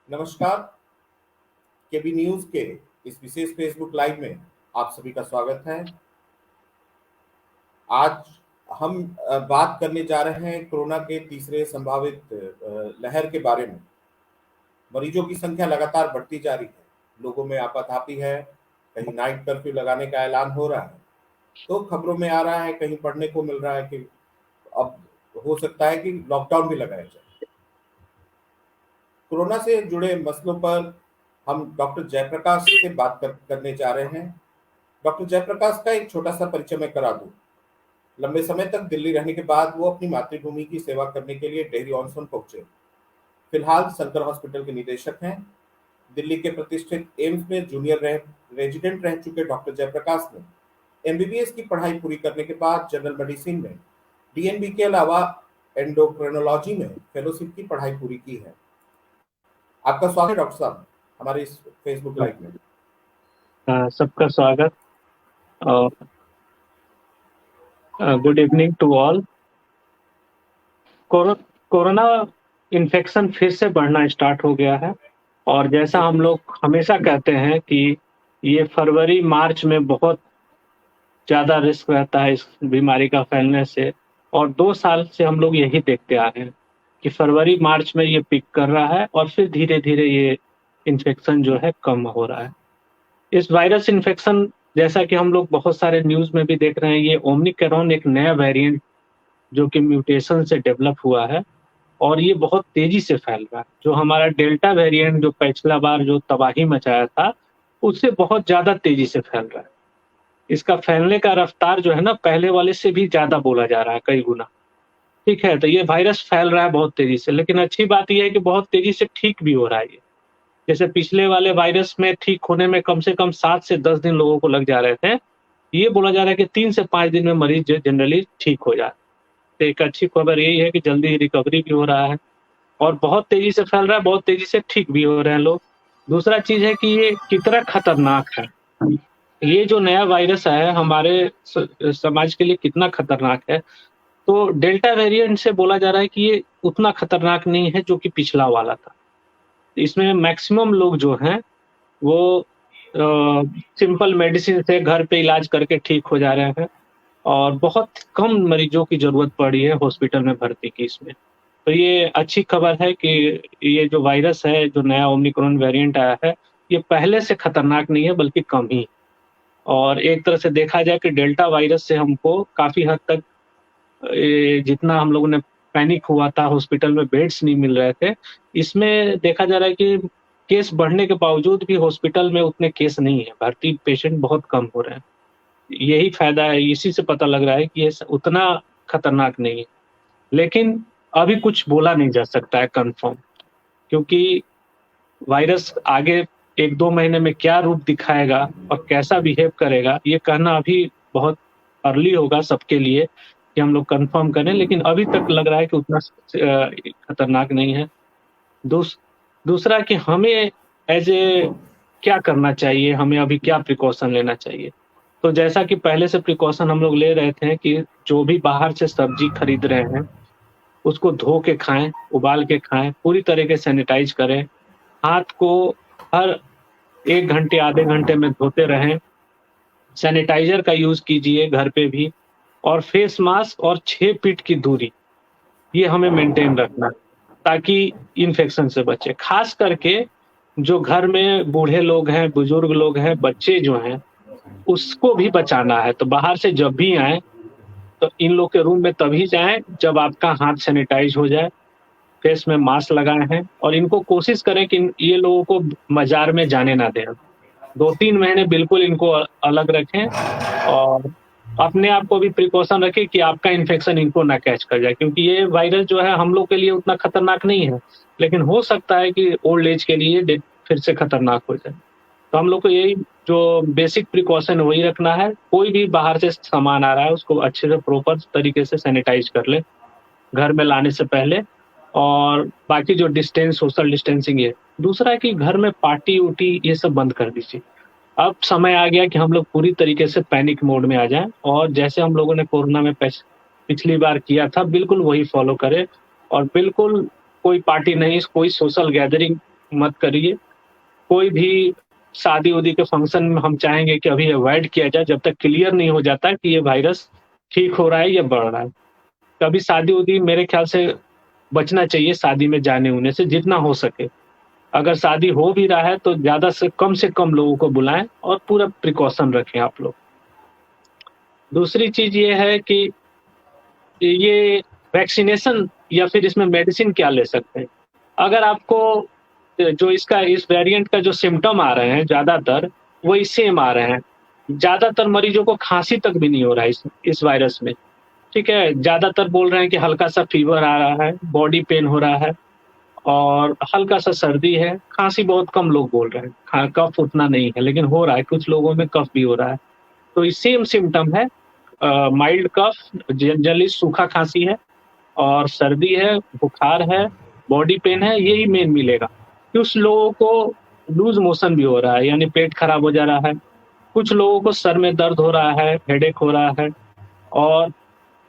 नमस्कार। केबी न्यूज के इस विशेष फेसबुक लाइव में आप सभी का स्वागत है। आज हम बात करने जा रहे हैं कोरोना के तीसरे संभावित लहर के बारे में। मरीजों की संख्या लगातार बढ़ती जा रही है, लोगों में आपाधापी है, कहीं नाइट कर्फ्यू लगाने का ऐलान हो रहा है, तो खबरों में आ रहा है, कहीं पढ़ने को मिल रहा है कि अब हो सकता है कि लॉकडाउन भी लगाया जाए। कोरोना से जुड़े मसलों पर हम डॉक्टर जयप्रकाश से बात करने जा रहे हैं। डॉक्टर जयप्रकाश का एक छोटा सा परिचय मैं करा दूं। लंबे समय तक दिल्ली रहने के बाद वो अपनी मातृभूमि की सेवा करने के लिए डेहरी ऑन सोन पहुंचे। फिलहाल शंकर हॉस्पिटल के निदेशक हैं। दिल्ली के प्रतिष्ठित एम्स में जूनियर रेजिडेंट रह चुके डॉक्टर जयप्रकाश ने एमबीबीएस की पढ़ाई पूरी करने के बाद जनरल मेडिसिन में डीएनबी के अलावा एंडोक्रिनोलॉजी में फेलोशिप की पढ़ाई पूरी की है। आपका स्वागत है डॉक्टर साहब हमारे इस फेसबुक लाइव में। सबका स्वागत। Good evening to all. Corona infection फिर से बढ़ना स्टार्ट हो गया है और जैसा हम लोग हमेशा कहते हैं कि ये फरवरी मार्च में बहुत ज़्यादा रिस्क रहता है इस बीमारी का फैलने से, और 2 साल से हम लोग यही देखते आ रहे हैं कि फरवरी मार्च में ये पिक कर रहा है और फिर धीरे धीरे ये इन्फेक्शन जो है कम हो रहा है। इस वायरस इन्फेक्शन जैसा कि हम लोग बहुत सारे न्यूज़ में भी देख रहे हैं, ये ओमिक्रॉन एक नया वेरिएंट जो कि म्यूटेशन से डेवलप हुआ है और ये बहुत तेजी से फैल रहा है। जो हमारा डेल्टा वेरिएंट जो पिछला बार जो तबाही मचाया था, उससे बहुत ज़्यादा तेजी से फैल रहा है। इसका फैलने का रफ्तार जो है ना, पहले वाले से भी ज़्यादा बोला जा रहा है, कई गुना। ठीक है, तो ये वायरस फैल रहा है बहुत तेजी से, लेकिन अच्छी बात यह है कि बहुत तेजी से ठीक भी हो रहा है ये। जैसे पिछले वाले वायरस में ठीक होने में कम से कम 7 से 10 दिन लोगों को लग जा रहे थे, ये बोला जा रहा है कि 3 से 5 दिन में मरीज जनरली ठीक हो जाए। तो एक अच्छी खबर यही है कि जल्दी रिकवरी भी हो रहा है और बहुत तेजी से फैल रहा है, बहुत तेजी से ठीक भी हो रहे हैं लोग। दूसरा चीज है कि ये कितना खतरनाक है। ये जो नया वायरस है हमारे समाज के लिए कितना खतरनाक है, तो डेल्टा वेरिएंट से बोला जा रहा है कि ये उतना खतरनाक नहीं है जो कि पिछला वाला था। इसमें मैक्सिमम लोग जो हैं वो सिंपल मेडिसिन से घर पे इलाज करके ठीक हो जा रहे हैं और बहुत कम मरीजों की जरूरत पड़ी है हॉस्पिटल में भर्ती की इसमें। तो ये अच्छी खबर है कि ये जो वायरस है, जो नया ओमिक्रॉन वेरिएंट आया है, ये पहले से खतरनाक नहीं है बल्कि कम ही। और एक तरह से देखा जाए कि डेल्टा वायरस से हमको काफी हद तक जितना हम लोगों ने पैनिक हुआ था, हॉस्पिटल में बेड्स नहीं मिल रहे थे, इसमें देखा जा रहा है कि केस बढ़ने के बावजूद भी हॉस्पिटल में उतने केस नहीं है, भर्ती पेशेंट बहुत कम हो रहे हैं। यही फायदा है, इसी से पता लग रहा है कि ये उतना खतरनाक नहीं है। लेकिन अभी कुछ बोला नहीं जा सकता है कंफर्म, क्योंकि वायरस आगे 1-2 महीने में क्या रूप दिखाएगा और कैसा बिहेव करेगा, ये कहना अभी बहुत अर्ली होगा सबके लिए कि हम लोग कंफर्म करें। लेकिन अभी तक लग रहा है कि उतना खतरनाक नहीं है। दूसरा कि हमें क्या करना चाहिए, हमें अभी क्या प्रिकॉशन लेना चाहिए। तो जैसा कि पहले से प्रिकॉशन हम लोग ले रहे थे कि जो भी बाहर से सब्जी खरीद रहे हैं उसको धो के खाएं, उबाल के खाएं, पूरी तरीके से सैनिटाइज करें, हाथ को हर 1 घंटे आधे घंटे में धोते रहें, सैनिटाइजर का यूज कीजिए घर पे भी, और फेस मास्क और 6 फीट की दूरी ये हमें मेंटेन रखना ताकि इन्फेक्शन से बचे। खास करके जो घर में बूढ़े लोग हैं, बुजुर्ग लोग हैं, बच्चे जो हैं, उसको भी बचाना है। तो बाहर से जब भी आए तो इन लोग के रूम में तभी जाएं जब आपका हाथ सैनिटाइज हो जाए, फेस में मास्क लगाए हैं, और इनको कोशिश करें कि ये लोगों को बाजार में जाने ना दें। 2-3 महीने बिल्कुल इनको अलग रखें और अपने आप को भी प्रिकॉशन रखें कि आपका इन्फेक्शन इनको ना कैच कर जाए, क्योंकि ये वायरस जो है हम लोग के लिए उतना खतरनाक नहीं है, लेकिन हो सकता है कि ओल्ड एज के लिए फिर से खतरनाक हो जाए। तो हम लोग को यही जो बेसिक प्रिकॉशन वही रखना है। कोई भी बाहर से सामान आ रहा है उसको अच्छे से प्रॉपर तरीके से सैनिटाइज कर ले घर में लाने से पहले, और बाकी जो डिस्टेंस, सोशल डिस्टेंसिंग है। दूसरा है कि घर में पार्टी उटी ये सब बंद कर दीजिए। अब समय आ गया कि हम लोग पूरी तरीके से पैनिक मोड में आ जाएं और जैसे हम लोगों ने कोरोना में पिछली बार किया था बिल्कुल वही फॉलो करें, और बिल्कुल कोई पार्टी नहीं, कोई सोशल गैदरिंग मत करिए। कोई भी शादी-वादी के फंक्शन में हम चाहेंगे कि अभी अवॉइड किया जाए जब तक क्लियर नहीं हो जाता कि ये वायरस ठीक हो रहा है या बढ़ रहा है। कभी शादी-वादी मेरे ख्याल से बचना चाहिए शादी में जाने-ऊने से जितना हो सके। अगर शादी हो भी रहा है तो ज़्यादा से कम लोगों को बुलाएँ और पूरा प्रिकॉशन रखें आप लोग। दूसरी चीज़ ये है कि ये वैक्सीनेशन या फिर इसमें मेडिसिन क्या ले सकते हैं? अगर आपको जो इसका इस वेरिएंट का जो सिम्पटम आ रहे हैं ज़्यादातर, वही सेम आ रहे हैं। ज़्यादातर मरीजों को खाँसी तक भी नहीं हो रहा है इस वायरस में, ठीक है? ज़्यादातर बोल रहे हैं कि हल्का-सा फ़ीवर आ रहा है, बॉडी पेन हो रहा है और हल्का-सा सर्दी है, खाँसी बहुत कम लोग बोल रहे हैं। कफ़ उतना नहीं है, लेकिन हो रहा है, कुछ लोगों में कफ़ भी हो रहा है। तो ये सेम सिम्पटम है माइल्ड कफ़, जनरली सूखा खाँसी है और सर्दी है, बुखार है, बॉडी पेन है, यही मेन मिलेगा। कुछ लोगों को लूज़ मोशन भी हो रहा है, यानी पेट खराब हो जा रहा है। कुछ लोगों को सर में दर्द हो रहा है, हेडेक हो रहा है और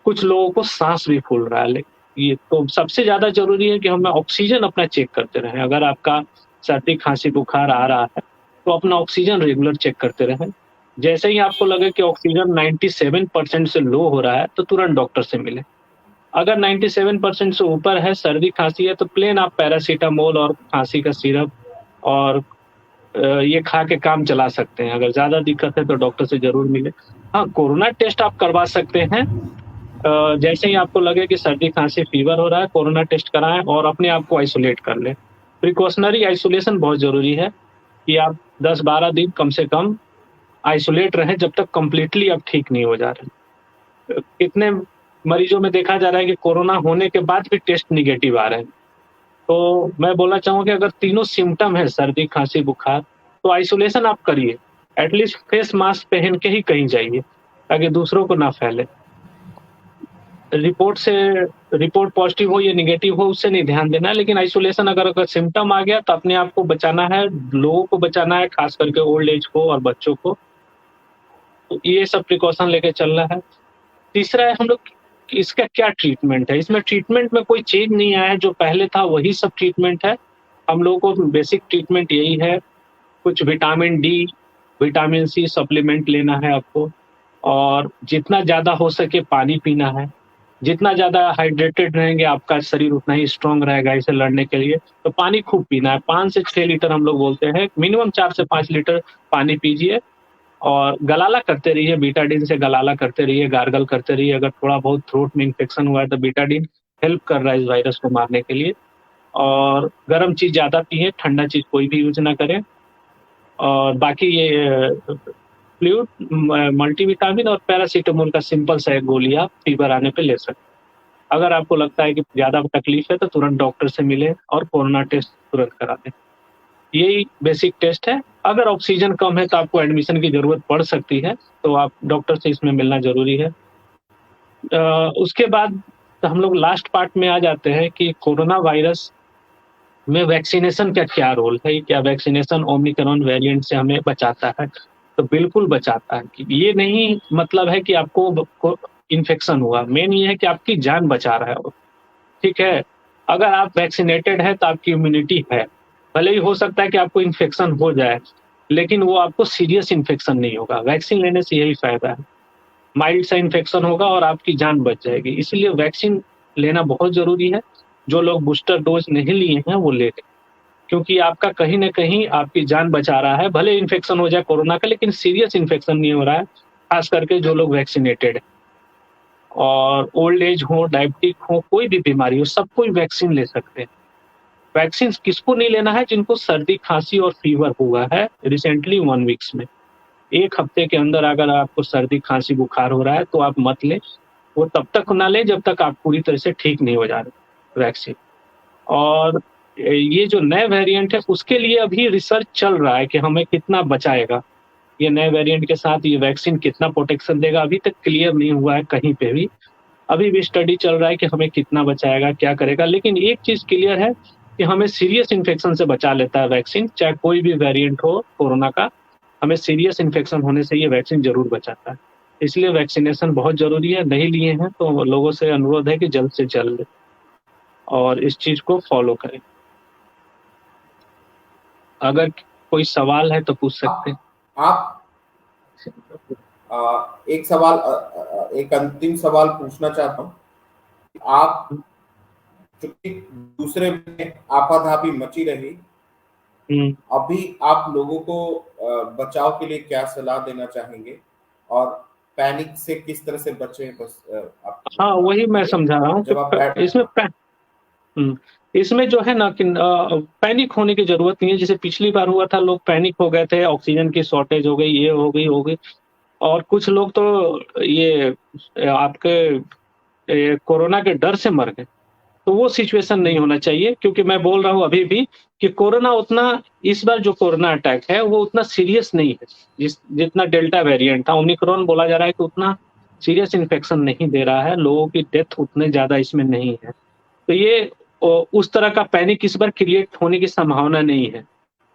कुछ लोगों को साँस भी फूल रहा है। ये तो सबसे ज़्यादा ज़रूरी है कि हमें ऑक्सीजन अपना चेक करते रहें। अगर आपका सर्दी, खाँसी, बुखार आ रहा है, तो अपना ऑक्सीजन रेगुलर चेक करते रहें। जैसे ही आपको लगे कि ऑक्सीजन 97% से लो हो रहा है, तो तुरंत डॉक्टर से मिलें। अगर 97% से ऊपर है, सर्दी-खाँसी है, तो प्लेन आप पैरासिटामोल और खाँसी का सिरप और ये खा के काम चला सकते हैं। अगर ज़्यादा दिक्कत है, तो डॉक्टर से ज़रूर मिलें। हाँ, कोरोना टेस्ट आप करवा सकते हैं। जैसे ही आपको लगे कि सर्दी-खाँसी, फ़ीवर हो रहा है, कोरोना टेस्ट कराएँ और अपने आप को आइसोलेट कर लें। प्रिकॉशनरी आइसोलेशन बहुत ज़रूरी है कि आप 10-12 दिन कम से कम आइसोलेट रहें, जब तक कंप्लीटली आप ठीक नहीं हो जा रहे। कितने मरीजों में देखा जा रहा है कि कोरोना होने के बाद भी टेस्ट नेगेटिव आ रहे हैं। तो मैं बोलना चाहूँगा कि अगर तीनों सिम्पटम है सर्दी, खाँसी, बुखार, तो आइसोलेशन आप करिए। एटलीस्ट फेस मास्क पहन के ही कहीं जाइए, ताकि दूसरों को ना फैले। रिपोर्ट से रिपोर्ट पॉज़िटिव हो या नेगेटिव हो, उससे नहीं ध्यान देना है, लेकिन आइसोलेशन अगर सिम्पटम आ गया, तो अपने आप को बचाना है, लोगों को बचाना है, खास करके ओल्ड एज को और बच्चों को। तो ये सब प्रिकॉशन लेके चलना है। तीसरा है हम लोग इसका क्या ट्रीटमेंट है? इसमें ट्रीटमेंट में कोई चेंज नहीं आया है, जो पहले था वही सब ट्रीटमेंट है। हम लोगों को बेसिक ट्रीटमेंट यही है, कुछ vitamin D, vitamin C supplement लेना है आपको और जितना ज़्यादा हो सके पानी पीना है। जितना ज़्यादा हाइड्रेटेड रहेंगे, आपका शरीर उतना ही स्ट्रॉन्ग रहेगा इसे लड़ने के लिए। तो पानी खूब पीना है, 5 से 6 लीटर हम लोग बोलते हैं, मिनिमम 4 से 5 लीटर पानी पीजिए और गलाला करते रहिए, बीटाडीन से गलाला करते रहिए, गार्गल करते रहिए। अगर थोड़ा बहुत थ्रोट में इन्फेक्शन हुआ है, तो बीटाडीन हेल्प कर रहा है इस वायरस को मारने के लिए। और गर्म चीज़ ज़्यादा पिएँ, ठंडा चीज़ कोई भी यूज़ ना करें। और बाकी ये फ्लूइड, मल्टीविटामिन और पैरासिटामोल का सिंपल सा एक गोली आप फीवर आने पे ले सकते हैं। अगर आपको लगता है कि ज़्यादा तकलीफ है, तो तुरंत डॉक्टर से मिलें और कोरोना टेस्ट तुरंत करा लें। यही बेसिक टेस्ट है। अगर ऑक्सीजन कम है, तो आपको एडमिशन की ज़रूरत पड़ सकती है, तो आप डॉक्टर से इसमें मिलना ज़रूरी है। उसके बाद हम लोग लास्ट पार्ट में आ जाते हैं कि कोरोना वायरस में वैक्सीनेशन का क्या रोल है? क्या वैक्सीनेशन ओमिक्रॉन वेरिएंट से हमें बचाता है? तो बिल्कुल बचाता है। कि ये नहीं मतलब है कि आपको इन्फेक्शन हुआ, मेन ये है कि आपकी जान बचा रहा है वो, ठीक है? अगर आप वैक्सिनेटेड हैं, तो आपकी इम्यूनिटी है। भले ही हो सकता है कि आपको इन्फेक्शन हो जाए, लेकिन वो आपको सीरियस इन्फेक्शन नहीं होगा। वैक्सीन लेने से यही फ़ायदा है। माइल्ड सा इन्फेक्शन होगा और आपकी जान बच जाएगी। इसलिए वैक्सीन लेना बहुत ज़रूरी है। जो लोग बूस्टर डोज़ नहीं लिए हैं, वो ले लें। क्योंकि आपका कहीं न कहीं आपकी जान बचा रहा है। भले इन्फेक्शन हो जाए कोरोना का, लेकिन सीरियस इन्फेक्शन नहीं हो रहा है, ख़ास करके जो लोग वैक्सिनेटेड हैं। और ओल्ड एज हो, डायबिटिक हो, कोई भी बीमारी हो, सब कोई वैक्सीन ले सकते हैं। वैक्सीन किसको नहीं लेना है? जिनको सर्दी, खाँसी और फ़ीवर हुआ है रिसेंटली 1 वीक्स में। 1 हफ्ते के अंदर अगर आपको सर्दी, खाँसी, बुखार हो रहा है, तो आप मत लें। वो तब तक ना लें, जब तक आप पूरी तरह से ठीक नहीं हो जा रहे वैक्सीन। और ये जो नए वेरिएंट है, उसके लिए अभी रिसर्च चल रहा है कि हमें कितना बचाएगा। ये नए वेरिएंट के साथ ये वैक्सीन कितना प्रोटेक्शन देगा, अभी तक क्लियर नहीं हुआ है कहीं पे भी। अभी भी स्टडी चल रहा है कि हमें कितना बचाएगा, क्या करेगा। लेकिन एक चीज़ क्लियर है कि हमें सीरियस इन्फेक्शन से बचा लेता है वैक्सीन, चाहे कोई भी वेरिएंट हो कोरोना का, हमें सीरियस इन्फेक्शन होने से ये वैक्सीन ज़रूर बचाता है। इसलिए वैक्सीनेशन बहुत ज़रूरी है। नहीं लिए हैं, तो लोगों से अनुरोध है कि जल्द से जल्द और इस चीज़ को फ़ॉलो करें। अगर कोई सवाल है तो पूछ सकते हैं। आप एक सवाल एक अंतिम सवाल पूछना चाहता हूँ। आप, चूंकि दूसरे में आपाधापी मची रही, हम्म। अभी आप लोगों को बचाव के लिए क्या सलाह देना चाहेंगे, और पैनिक से किस तरह से बचें, बस आप हाँ, वही मैं बताइए। समझा रहा हूँ कि जब आप हुँ, इसमें जो है ना कि पैनिक होने की ज़रूरत नहीं है। जैसे पिछली बार हुआ था, लोग पैनिक हो गए थे, ऑक्सीजन की शॉर्टेज हो गई, ये हो गई और कुछ लोग तो ये आपके कोरोना के डर से मर गए। तो वो सिचुएशन नहीं होना चाहिए, क्योंकि मैं बोल रहा हूँ अभी भी कि कोरोना उतना, इस बार जो कोरोना अटैक है वो उतना सीरियस नहीं है। जितना डेल्टा वेरिएंट था, ओमिक्रॉन बोला जा रहा है कि उतना सीरियस इन्फेक्शन नहीं दे रहा है, लोगों की डेथ उतने ज़्यादा इसमें नहीं है। तो ये उस तरह का पैनिक इस बार क्रिएट होने की संभावना नहीं है,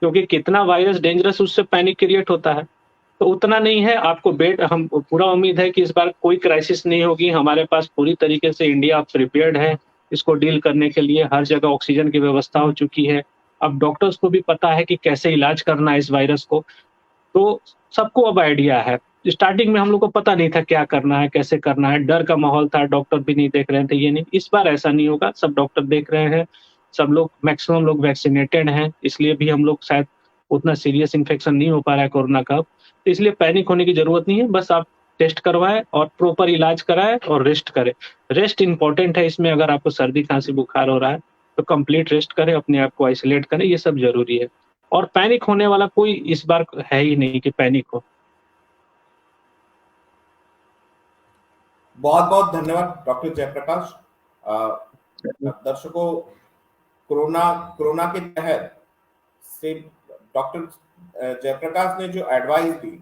क्योंकि कितना वायरस डेंजरस, उससे पैनिक क्रिएट होता है। तो उतना नहीं है, आपको बेड हम पूरा उम्मीद है कि इस बार कोई क्राइसिस नहीं होगी। हमारे पास पूरी तरीके से इंडिया प्रिपेयर्ड है इसको डील करने के लिए, हर जगह ऑक्सीजन की व्यवस्था हो चुकी है। अब डॉक्टर्स को भी पता है कि कैसे इलाज करना है इस वायरस को, तो सबको अब आइडिया है। स्टार्टिंग में हम लोग को पता नहीं था क्या करना है, कैसे करना है, डर का माहौल था, डॉक्टर भी नहीं देख रहे थे, ये नहीं। इस बार ऐसा नहीं होगा, सब डॉक्टर देख रहे हैं, सब लोग, मैक्सिमम लोग वैक्सीनेटेड हैं, इसलिए भी हम लोग शायद उतना सीरियस इन्फेक्शन नहीं हो पा रहा है कोरोना का। तो इसलिए पैनिक होने की ज़रूरत नहीं है, बस आप टेस्ट करवाएँ और प्रॉपर इलाज कराएँ और रेस्ट करें। रेस्ट इम्पोर्टेंट है इसमें, अगर आपको सर्दी, खाँसी, बुखार हो रहा है, तो कंप्लीट रेस्ट करें, अपने आप को आइसोलेट करें, ये सब ज़रूरी है। और पैनिक होने वाला कोई इस बार है ही नहीं कि पैनिक हो। बहुत बहुत धन्यवाद डॉक्टर जयप्रकाश। दर्शकों, कोरोना कोरोना के तहत से डॉक्टर जयप्रकाश ने जो एडवाइस दी,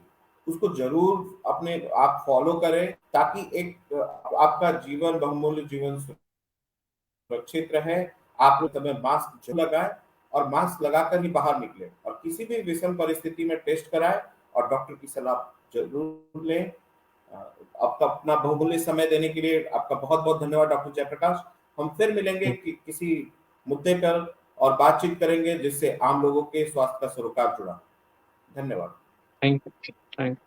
उसको जरूर अपने आप फॉलो करें, ताकि एक आपका जीवन, बहुमूल्य जीवन सुरक्षित रहे। आप लोग समय मास्क जरूर लगाएं, और मास्क लगाकर ही बाहर निकले, और किसी भी विषम परिस्थिति में टेस्ट कराएं, और डॉक्टर की सलाह जरूर लें। आपका अपना बहुमूल्य समय देने के लिए आपका बहुत बहुत धन्यवाद डॉक्टर जयप्रकाश। हम फिर मिलेंगे किसी मुद्दे पर, और बातचीत करेंगे जिससे आम लोगों के स्वास्थ्य का सरोकार जुड़ा। धन्यवाद। Thank you. थैंक